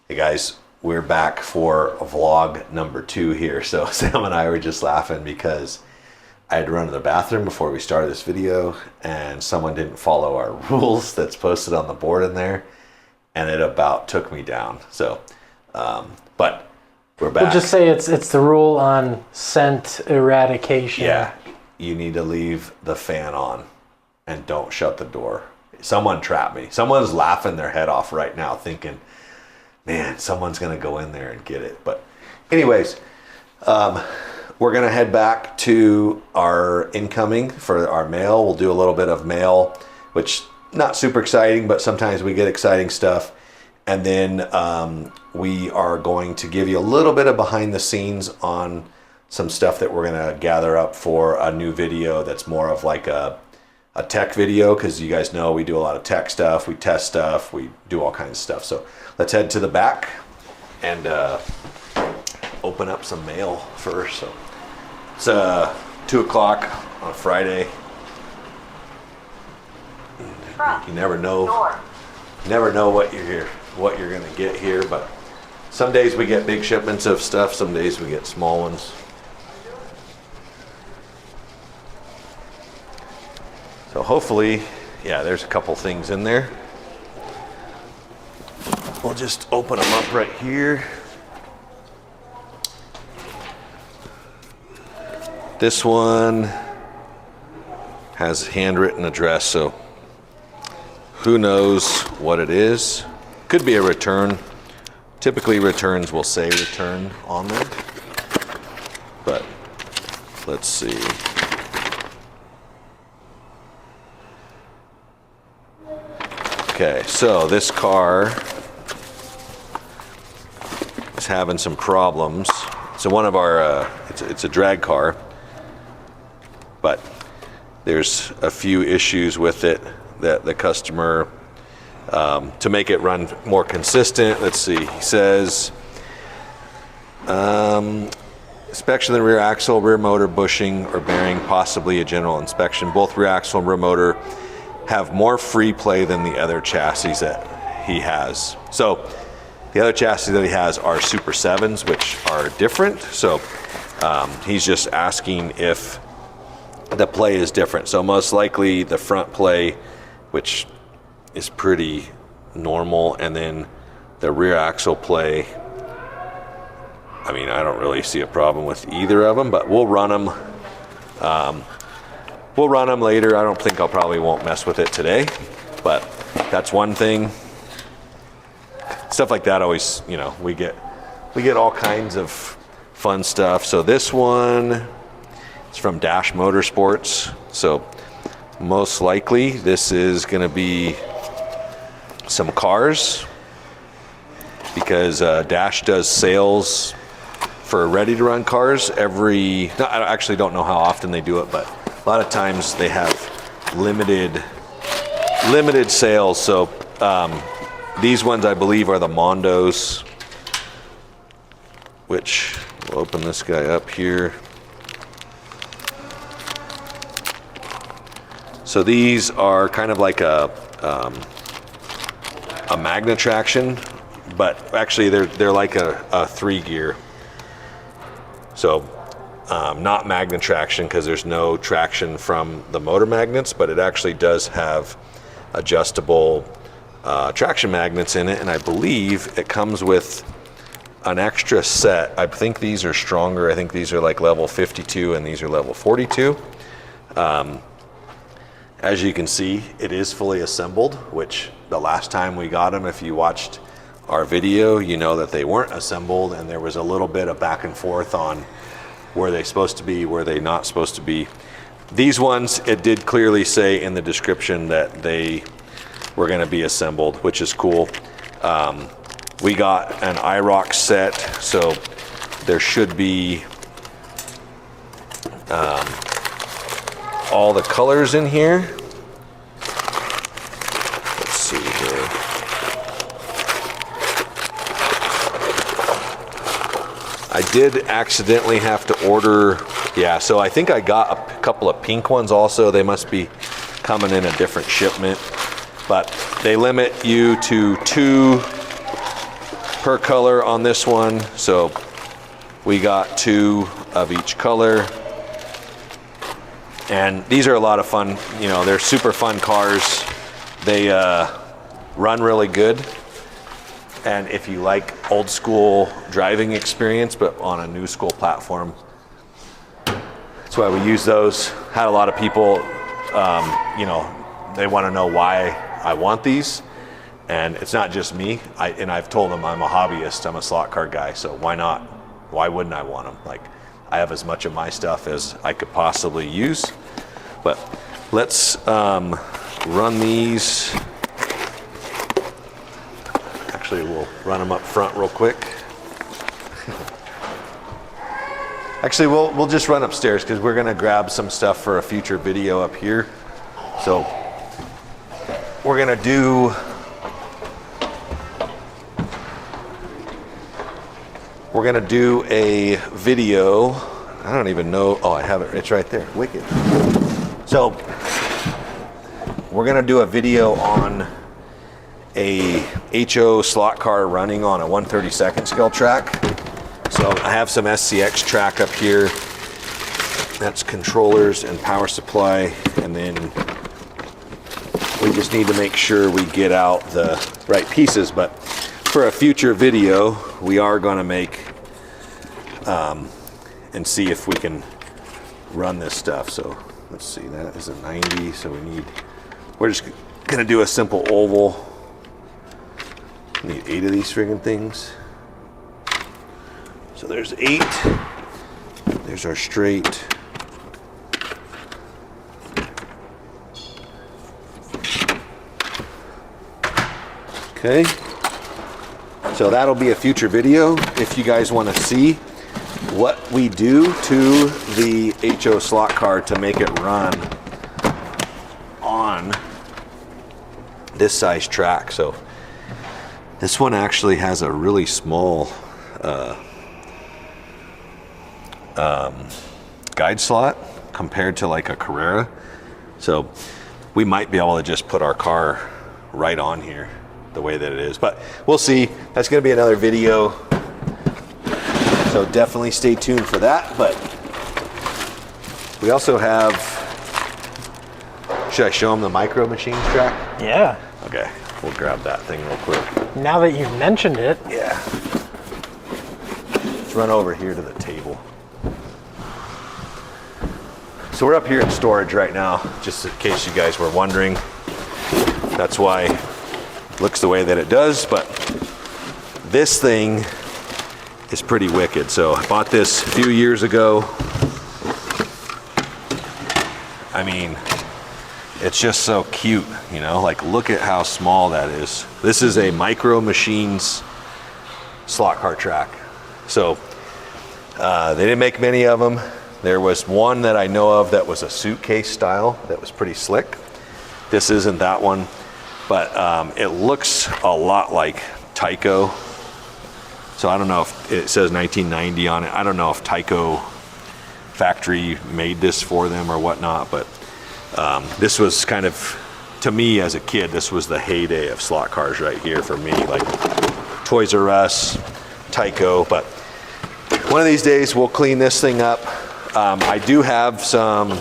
Hey guys, we're back for vlog number 2 here. So Sam and I were just laughing because I had to run to the bathroom before we started this video and someone didn't follow our rules that's posted on the board in there, and it about took me down. So, but we're back. We'll just say it's the rule on scent eradication. Yeah, you need to leave the fan on and don't shut the door. Someone trapped me. Someone's laughing their head off right now thinking, man, someone's going to go in there and get it. But anyways, we're going to head back to our incoming for our mail. We'll do a little bit of mail, which not super exciting, but sometimes we get exciting stuff. And then we are going to give you a little bit of behind the scenes on some stuff that we're going to gather up for a new video that's more of like a tech video, because you guys know we do a lot of tech stuff, we test stuff, we do all kinds of stuff. So let's head to the back and open up some mail first. So it's 2 o'clock on a Friday. You never know what you're gonna get here, but some days we get big shipments of stuff, some days we get small ones. So hopefully, yeah, there's a couple things in there. We'll just open them up right here. This one has handwritten address, so who knows what it is. Could be a return. Typically returns will say return on them, but let's see. Okay, so this car is having some problems. So one of our, it's a drag car, but there's a few issues with it that the customer, to make it run more consistent, let's see, he says, inspection of the rear axle, rear motor, bushing, or bearing, possibly a general inspection. Both rear axle and rear motor have more free play than the other chassis that he has. So the other chassis that he has are Super 7s, which are different. So he's just asking if the play is different. So most likely the front play, which is pretty normal, and then the rear axle play, I mean, I don't really see a problem with either of them, but we'll run them. We'll run them later. I don't think I'll probably won't mess with it today, but that's one thing. Stuff like that always, you know, we get all kinds of fun stuff. So this one is from Dash Motorsports. So most likely this is going to be some cars, because Dash does sales for ready to run cars I actually don't know how often they do it, but a lot of times they have limited sales. So these ones I believe are the Mondos, which we'll open this guy up here. So these are kind of like a Magna Traction, but actually they're like a 3-gear. So not Magna Traction, because there's no traction from the motor magnets, but it actually does have adjustable traction magnets in it, and I believe it comes with an extra set. I think these are stronger. I think these are like level 52 and these are level 42. As you can see, it is fully assembled, which the last time we got them, if you watched our video, you know that they weren't assembled, and there was a little bit of back and forth on were they supposed to be, were they not supposed to be. These ones, it did clearly say in the description that they were going to be assembled, which is cool. We got an IROC set, so there should be all the colors in here. Let's see here. I did accidentally have to order, yeah, so I think I got a couple of pink ones also. They must be coming in a different shipment, but they limit you to 2 per color on this one. So we got 2 of each color. And these are a lot of fun. You know, they're super fun cars. They run really good. And if you like old school driving experience, but on a new school platform, that's why we use those. Had a lot of people, you know, they want to know why I want these. And it's not just me. I've told them I'm a hobbyist. I'm a slot car guy. So why not? Why wouldn't I want them? Like, I have as much of my stuff as I could possibly use. But let's run these. Actually, we'll run them up front real quick. Actually, we'll just run upstairs because we're gonna grab some stuff for a future video up here. So we're gonna do a video. I don't even know. Oh, I have it. It's right there. Wicked. So we're gonna do a video on a HO slot car running on a 1/32 scale track. So I have some SCX track up here. That's controllers and power supply, and then we just need to make sure we get out the right pieces. But for a future video, we are going to make and see if we can run this stuff. So let's see, that is a 90. So we're just going to do a simple oval. Need 8 of these friggin' things. So there's 8. There's our straight. Okay. So that'll be a future video if you guys want to see what we do to the HO slot car to make it run on this size track. So this one actually has a really small guide slot compared to like a Carrera. So we might be able to just put our car right on here the way that it is, but we'll see. That's going to be another video. So definitely stay tuned for that. But we also have, should I show them the Micro Machines track? Yeah. Okay, we'll grab that thing real quick. Now that you've mentioned it. Yeah. Let's run over here to the table. So we're up here in storage right now, just in case you guys were wondering. That's why it looks the way that it does, but this thing is pretty wicked. So I bought this a few years ago. I mean, it's just so cute, you know, like look at how small that is. This is a Micro Machines slot car track. So they didn't make many of them. There was one that I know of that was a suitcase style that was pretty slick. This isn't that one, but it looks a lot like Tyco. So I don't know if it says 1990 on it. I don't know if Tyco factory made this for them or whatnot, but this was kind of, to me as a kid, this was the heyday of slot cars right here for me, like Toys R Us, Tyco. But one of these days we'll clean this thing up. I do have some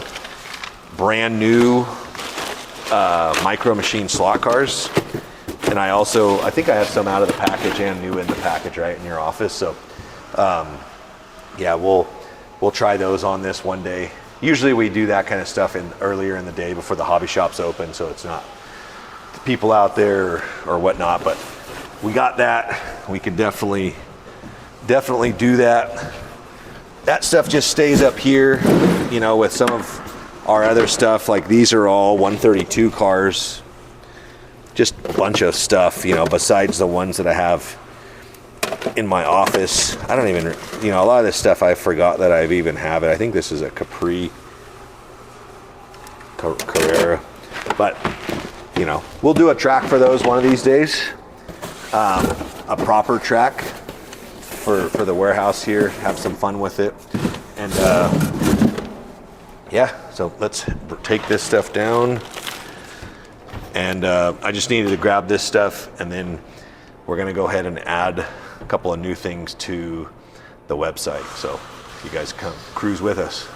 brand new Micro Machine slot cars, and I think I have some out of the package and new in the package right in your office. So yeah, we'll try those on this one day. Usually we do that kind of stuff earlier in the day before the hobby shop's open, so it's not the people out there or whatnot. But we got that. We could definitely do that. That stuff just stays up here, you know, with some of our other stuff. Like these are all 132 cars, just a bunch of stuff, you know, besides the ones that I have in my office. I don't even, you know, a lot of this stuff I forgot that I've even have it. I think this is a Capri Carrera, but you know, we'll do a track for those one of these days, a proper track for the warehouse here, have some fun with it. And yeah, so let's take this stuff down. And I just needed to grab this stuff, and then we're going to go ahead and add a couple of new things to the website. So you guys come cruise with us.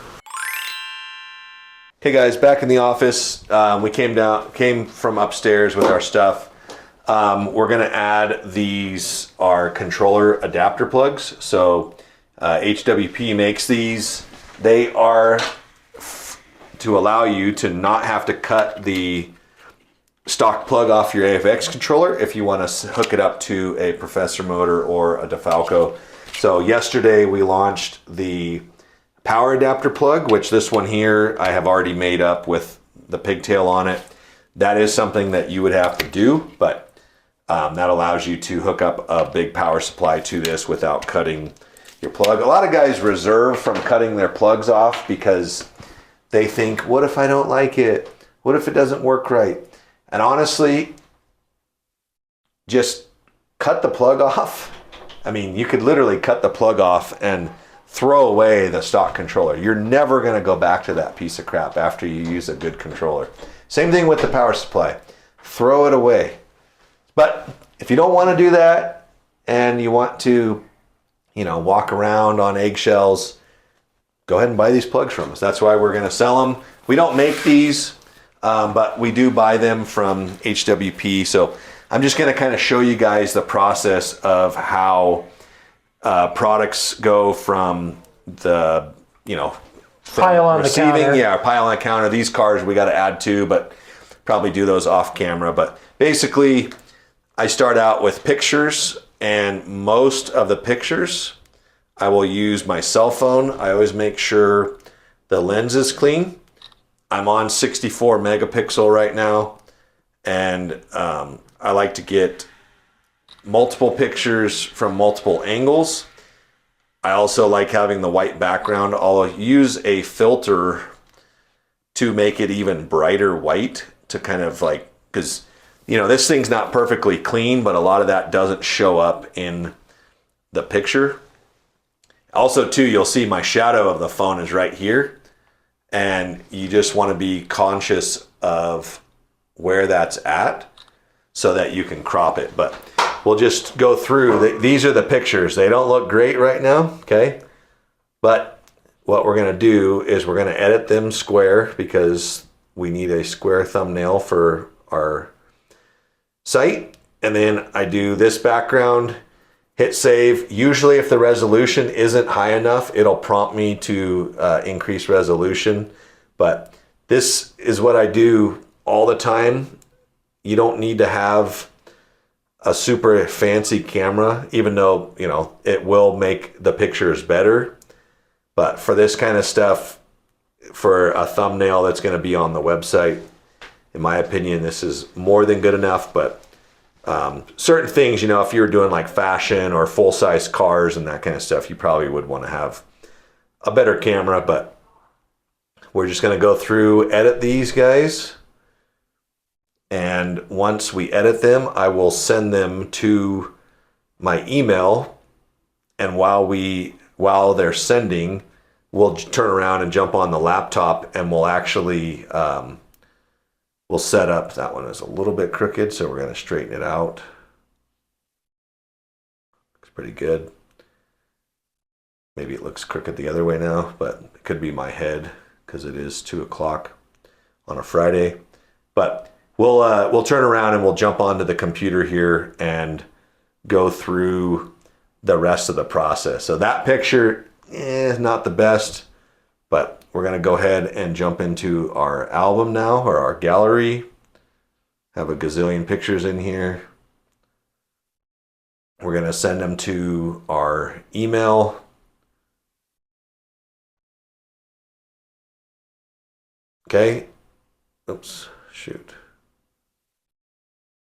Hey guys, back in the office. We came from upstairs with our stuff. We're going to add these, our controller adapter plugs. So HWP makes these. They are to allow you to not have to cut the stock plug off your AFX controller if you want to hook it up to a Professor motor or a DeFalco. So yesterday we launched the power adapter plug, which this one here I have already made up with the pigtail on it. That is something that you would have to do, but that allows you to hook up a big power supply to this without cutting your plug. A lot of guys reserve from cutting their plugs off because they think, what if I don't like it? What if it doesn't work right? And honestly, just cut the plug off. I mean, you could literally cut the plug off and throw away the stock controller. You're never going to go back to that piece of crap after you use a good controller. Same thing with the power supply. Throw it away. But if you don't want to do that and you want to, walk around on eggshells, go ahead and buy these plugs from us. That's why we're going to sell them. We don't make these, but we do buy them from HWP. So I'm just going to kind of show you guys the process of how products go from the, from pile on the counter. Yeah, pile on the counter. These cars we got to add to, but probably do those off camera. But basically, I start out with pictures, and most of the pictures I will use my cell phone. I always make sure the lens is clean. I'm on 64 megapixel right now, and I like to get multiple pictures from multiple angles. I also like having the white background. I'll use a filter to make it even brighter white to kind of because this thing's not perfectly clean, but a lot of that doesn't show up in the picture. Also too, you'll see my shadow of the phone is right here, and you just want to be conscious of where that's at so that you can crop it. But we'll just go through. These are the pictures. They don't look great right now, okay? But what we're going to do is we're going to edit them square because we need a square thumbnail for our site. And then I do this background, hit save. Usually if the resolution isn't high enough, it'll prompt me to increase resolution. But this is what I do all the time. You don't need to have a super fancy camera, even though, it will make the pictures better. But for this kind of stuff, for a thumbnail that's going to be on the website, in my opinion, this is more than good enough. But certain things, if you're doing like fashion or full-size cars and that kind of stuff, you probably would want to have a better camera. But we're just going to go through, edit these guys. And once we edit them, I will send them to my email. And while they're sending, we'll turn around and jump on the laptop, and we'll actually we'll set up. That one is a little bit crooked, so we're going to straighten it out. Looks pretty good. Maybe it looks crooked the other way now, but it could be my head because it is 2:00 on a Friday. But we'll turn around and we'll jump onto the computer here and go through the rest of the process. So that picture is not the best, but we're going to go ahead and jump into our album now, or our gallery. Have a gazillion pictures in here. We're going to send them to our email. Okay. Oops, shoot.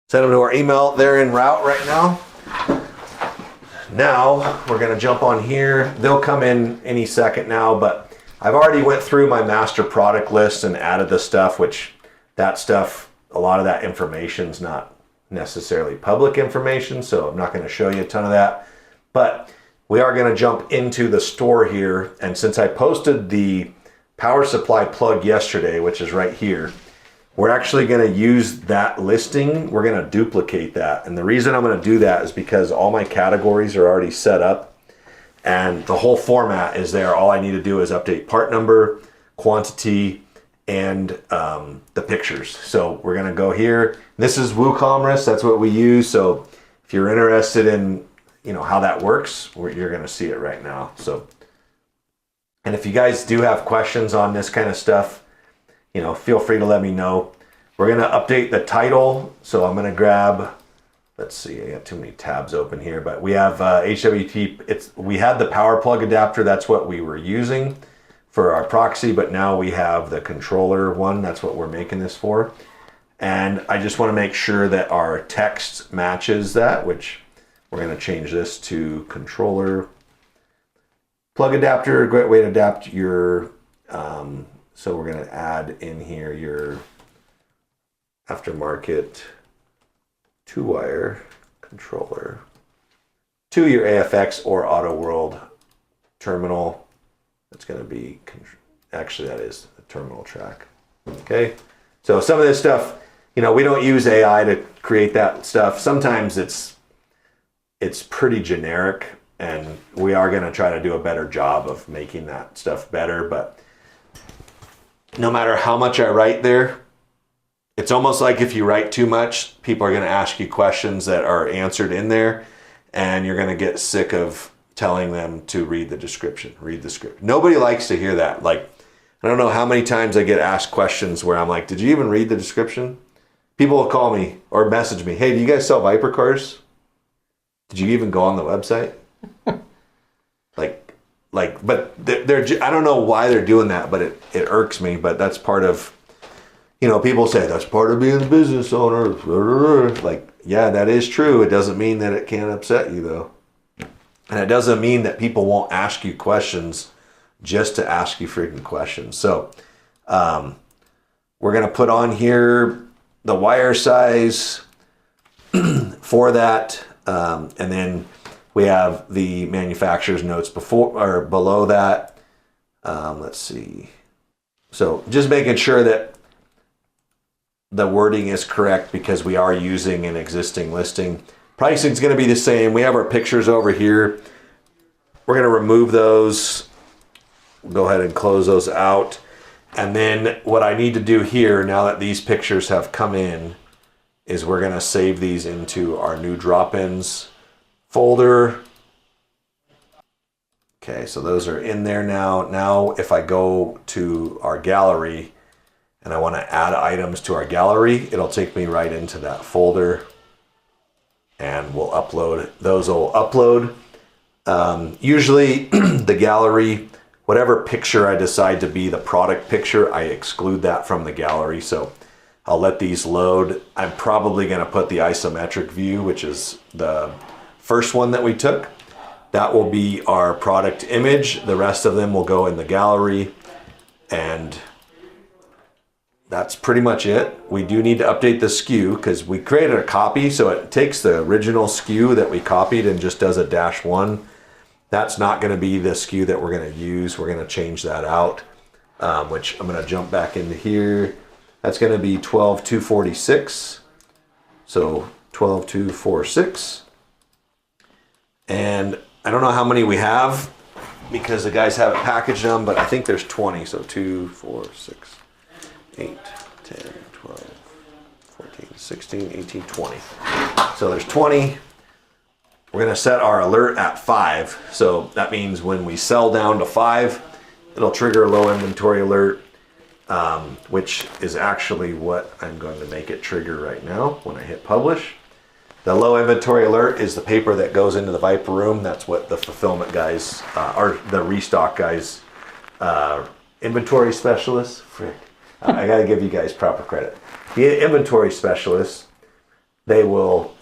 Send them to our email. They're en route right now. Now we're going to jump on here. They'll come in any second now, but I've already went through my master product list and added the stuff, which that stuff, a lot of that information is not necessarily public information, so I'm not going to show you a ton of that. But we are going to jump into the store here, and since I posted the power supply plug yesterday, which is right here, we're actually going to use that listing. We're going to duplicate that. And the reason I'm going to do that is because all my categories are already set up and the whole format is there. All I need to do is update part number, quantity, and the pictures. So we're going to go here. This is WooCommerce. That's what we use. So if you're interested in, how that works, you're going to see it right now. So, and if you guys do have questions on this kind of stuff, feel free to let me know. We're going to update the title. So I'm going to grab, let's see, I got too many tabs open here, but we have HWT. We had the power plug adapter. That's what we were using for our proxy, but now we have the controller one. That's what we're making this for. And I just want to make sure that our text matches that, which we're going to change this to controller. Plug adapter, a great way to adapt your, so we're going to add in here your aftermarket 2-wire controller to your AFX or AutoWorld terminal. That's going to be, actually that is the terminal track. Okay. So some of this stuff, we don't use AI to create that stuff. Sometimes it's pretty generic and we are going to try to do a better job of making that stuff better. But no matter how much I write there, it's almost like if you write too much, people are going to ask you questions that are answered in there and you're going to get sick of telling them to read the description, read the script. Nobody likes to hear that. Like, I don't know how many times I get asked questions where I'm like, did you even read the description? People will call me or message me, hey, do you guys sell Viper cars? Did you even go on the website? But they're I don't know why they're doing that, but it irks me. But that's part of, people say that's part of being a business owner. Like, yeah, that is true. It doesn't mean that it can't upset you though. And it doesn't mean that people won't ask you questions just to ask you freaking questions. So we're going to put on here the wire size for that. And then we have the manufacturer's notes before or below that. Let's see. So just making sure that the wording is correct because we are using an existing listing. Pricing is going to be the same. We have our pictures over here. We're going to remove those. We'll go ahead and close those out. And then what I need to do here, now that these pictures have come in, is we're going to save these into our new drop-ins folder. Okay, so those are in there now. Now, if I go to our gallery and I want to add items to our gallery, it'll take me right into that folder. And we'll upload, those will upload. Usually the gallery, whatever picture I decide to be the product picture, I exclude that from the gallery. So I'll let these load. I'm probably going to put the isometric view, which is the first one that we took. That will be our product image. The rest of them will go in the gallery. And that's pretty much it. We do need to update the SKU because we created a copy. So it takes the original SKU that we copied and just does a -1. That's not going to be the SKU that we're going to use. We're going to change that out, which I'm going to jump back into here. That's going to be 12246. So 12246. And I don't know how many we have because the guys haven't packaged them, but I think there's 20. So 2, 4, 6, 8, 10, 12, 14, 16, 18, 20. So there's 20. We're going to set our alert at 5. So that means when we sell down to 5, it'll trigger a low inventory alert, which is actually what I'm going to make it trigger right now when I hit publish. The low inventory alert is the paper that goes into the Viper room. That's what the fulfillment guys, or the restock guys, inventory specialists, frick. I got to give you guys proper credit. The inventory specialists, they will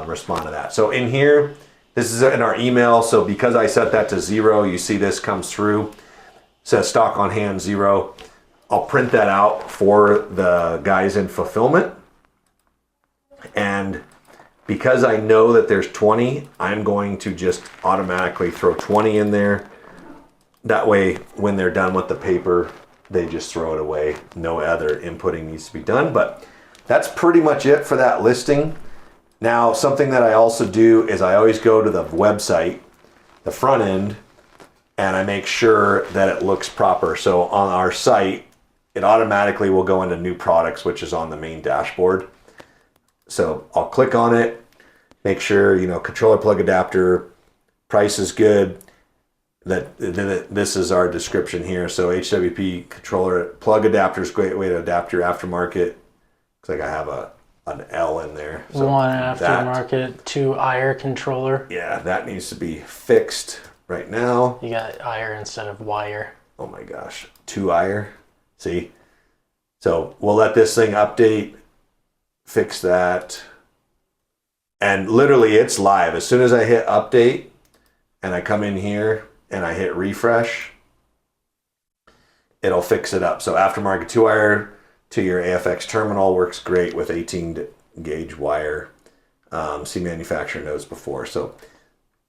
respond to that. So in here, this is in our email. So because I set that to 0, you see this comes through. It says stock on hand 0. I'll print that out for the guys in fulfillment. And because I know that there's 20, I'm going to just automatically throw 20 in there. That way, when they're done with the paper, they just throw it away. No other inputting needs to be done, but that's pretty much it for that listing. Now, something that I also do is I always go to the website, the front end, and I make sure that it looks proper. So on our site, it automatically will go into new products, which is on the main dashboard. So I'll click on it, make sure, controller plug adapter, price is good. This is our description here. So HWP controller plug adapter is a great way to adapt your aftermarket. Looks like I have an L in there. So one aftermarket, 2 IR controller. Yeah, that needs to be fixed right now. You got IR instead of wire. Oh my gosh, 2 IR. See? So we'll let this thing update, fix that. And literally it's live. As soon as I hit update and I come in here and I hit refresh, it'll fix it up. So aftermarket 2 wire to your AFX terminal works great with 18 gauge wire. See manufacturer notes before. So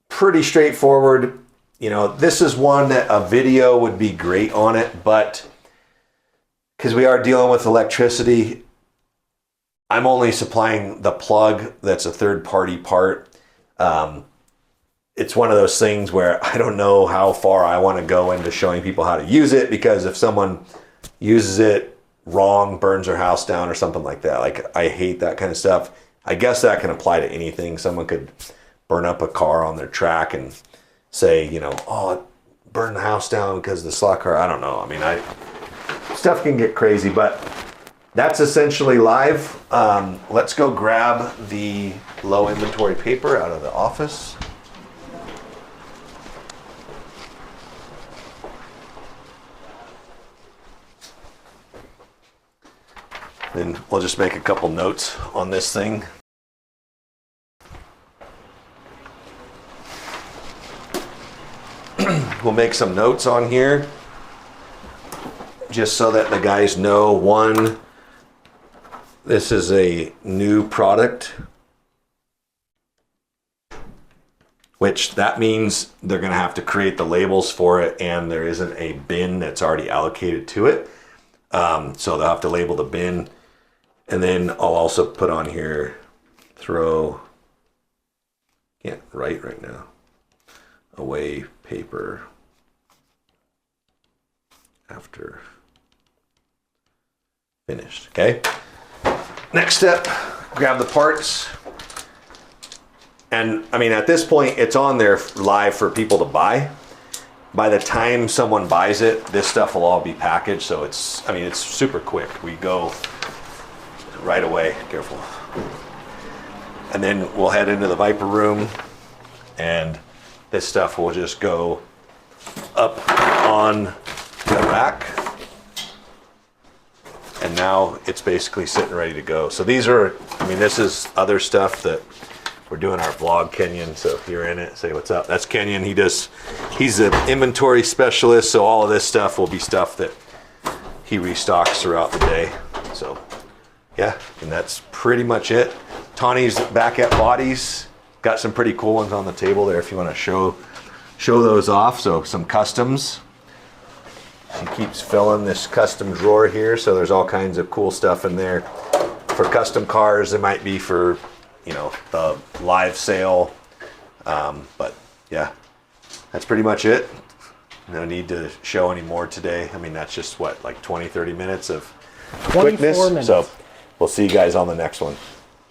pretty straightforward. This is one that a video would be great on it, but because we are dealing with electricity, I'm only supplying the plug that's a third-party part. It's one of those things where I don't know how far I want to go into showing people how to use it, because if someone uses it wrong, burns their house down or something like that, like I hate that kind of stuff. I guess that can apply to anything. Someone could burn up a car on their track and say, oh, it burned the house down because of the slot car. I don't know. I mean, stuff can get crazy, but that's essentially live. Let's go grab the low inventory paper out of the office. Then we'll just make a couple notes on this thing. We'll make some notes on here just so that the guys know, one, this is a new product, which that means they're going to have to create the labels for it, and there isn't a bin that's already allocated to it. So they'll have to label the bin. And then I'll also put on here, can't write right now, away paper after finished. Okay. Next step, grab the parts. And I mean, at this point, it's on there live for people to buy. By the time someone buys it, this stuff will all be packaged. So it's super quick. We go right away. Careful. And then we'll head into the Viper room, and this stuff will just go up on the rack. And now it's basically sitting ready to go. So this is other stuff that we're doing our vlog, Kenyon. So if you're in it, say what's up. That's Kenyon. He's an inventory specialist. So all of this stuff will be stuff that he restocks throughout the day. So yeah, and that's pretty much it. Tawny's back at Bodies. Got some pretty cool ones on the table there if you want to show those off. So some customs. She keeps filling this custom drawer here, so there's all kinds of cool stuff in there. For custom cars, it might be for, the live sale. But yeah, that's pretty much it. No need to show any more today. I mean, that's just like 20, 30 minutes of quickness. 24 minutes. So we'll see you guys on the next one.